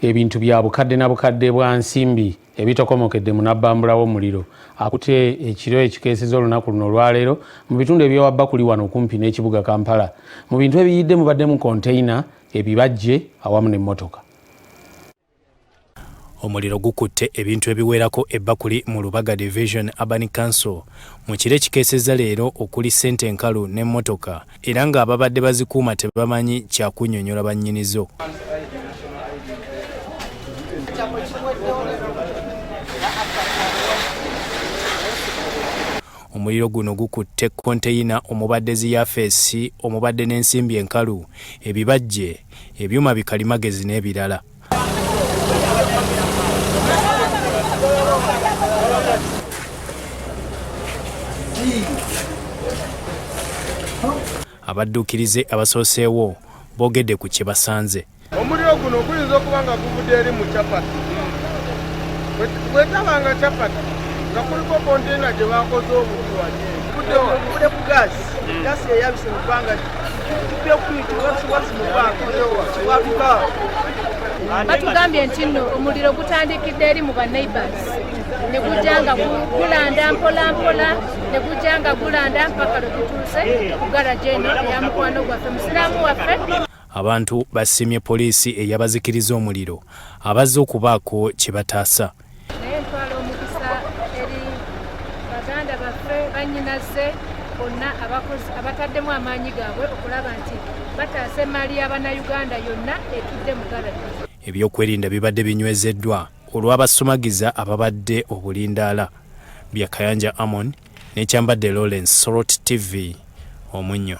ebintu bya bukadde na bukadde bwa nsimbi ebitokomokedde mu nabbambula w'omuliro akutte ekiro ekikeeseza olunaku luno olwaleero mu bitundu ebyewabba kuli wano okumpi n'ekibuga Kampala. Mu bintu ebiyidde mubaddemu konteyina, ebibajje awamu n'emmotoka. Omuliro gukutte ebintu ebiwerako ebbakuli mu Lubaga Division Urban Council mu kiro ekikeeseza leero okuli ssente enkalu n'emmotoka era ng'ababadde bazikuuma tebamanyi kyakunnyonnyola bannyinizo. Omuliro guno gukutte konteyina, omubadde ziyafeesi, omubadde n'ensimbi enkalu, ebibajje, ebyuma bikalimagezi n'ebirala. Abadduukirize abasooseewo boogedde ku kye basanze. Omuliro guno guyinza okuba nga guvudde eri mu capati. Bwetabanga capati nga kuliko konteyina gye bakoze obubi wadde. Guvudde ku gaasi. Gaasi eyabise mu bbanga. Batugambye nti nno omuliro gutandikidde eri mu banneighbors ne gujanga gulanda mpola mpola ne gujanga gulanda mpaka lwe gutuuse ku garaje eno eya mukwano gwaffe musiraamu waffe. Abantu basimye poliisi eyabazikiriza omuliro abazze okubaako kye bataasa. Naye ntwala omukisa eri baganda baffe bannyinaze bonna abataddemu amaanyi gaabwe okulaba nti bataasa emaali y'Abannayuganda yonna etudde mu garaje. Ebyokwerinda bibadde binywezeddwa olw'abasumagiza ababadde obulindaala. Byakayanja Amon n'ekyambadde Lawrence, Sorot TV, Omunnyo.